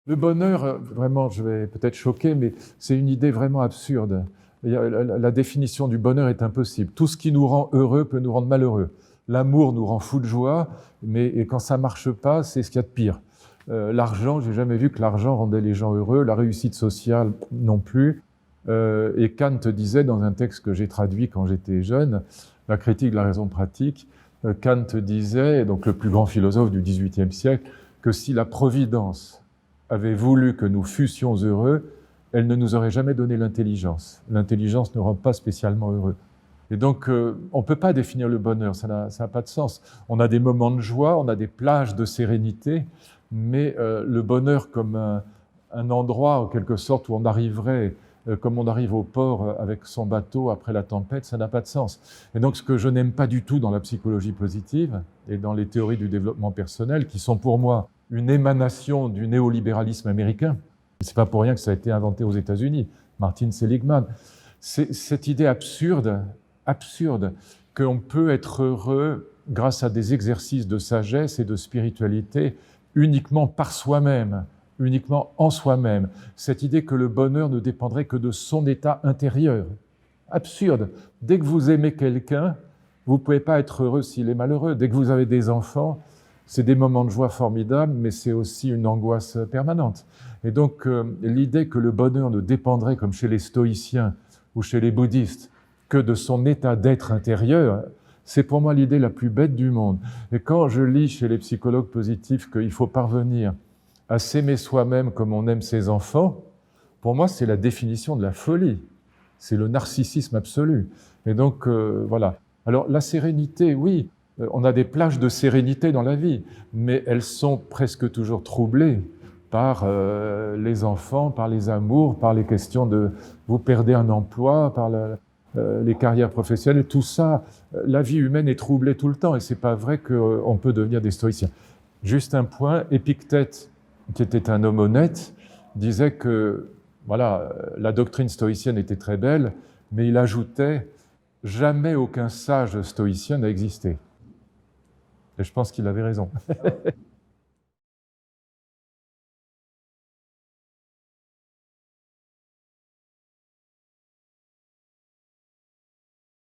Le bonheur, vraiment, je vais peut-être choquer, mais c'est une idée vraiment absurde. La définition du bonheur est impossible. Tout ce qui nous rend heureux peut nous rendre malheureux. L'amour nous rend fou de joie, mais quand ça marche pas, c'est ce qu'il y a de pire. L'argent, j'ai jamais vu que l'argent rendait les gens heureux. La réussite sociale non plus. Et Kant disait dans un texte que j'ai traduit quand j'étais jeune, La critique de la raison pratique, Kant disait, donc le plus grand philosophe du XVIIIe siècle, que si la Providence avait voulu que nous fussions heureux, elle ne nous aurait jamais donné l'intelligence. L'intelligence ne rend pas spécialement heureux. Et donc, on ne peut pas définir le bonheur, ça n'a pas de sens. On a des moments de joie, on a des plages de sérénité, mais le bonheur comme un endroit, en quelque sorte, où on arriverait, comme on arrive au port avec son bateau après la tempête, ça n'a pas de sens. Et donc, ce que je n'aime pas du tout dans la psychologie positive et dans les théories du développement personnel, qui sont pour moi une émanation du néolibéralisme américain, c'est pas pour rien que ça a été inventé aux États-Unis, Martin Seligman, c'est cette idée absurde qu'on peut être heureux grâce à des exercices de sagesse et de spiritualité uniquement par soi-même, uniquement en soi-même. Cette idée que le bonheur ne dépendrait que de son état intérieur. Absurde. Dès que vous aimez quelqu'un, vous ne pouvez pas être heureux s'il est malheureux. Dès que vous avez des enfants, c'est des moments de joie formidables, mais c'est aussi une angoisse permanente. Et donc, l'idée que le bonheur ne dépendrait, comme chez les stoïciens ou chez les bouddhistes, que de son état d'être intérieur, c'est pour moi l'idée la plus bête du monde. Et quand je lis chez les psychologues positifs qu'il faut parvenir à s'aimer soi-même comme on aime ses enfants, pour moi, c'est la définition de la folie. C'est le narcissisme absolu. Et donc, voilà. Alors, la sérénité, oui, on a des plages de sérénité dans la vie, mais elles sont presque toujours troublées par les enfants, par les amours, par les questions de vous perdez un emploi, par les carrières professionnelles, tout ça. La vie humaine est troublée tout le temps et c'est pas vrai qu'on peut devenir des stoïciens. Juste un point, Épictète, qui était un homme honnête, disait que voilà, la doctrine stoïcienne était très belle, mais il ajoutait « jamais aucun sage stoïcien n'a existé ». Et je pense qu'il avait raison.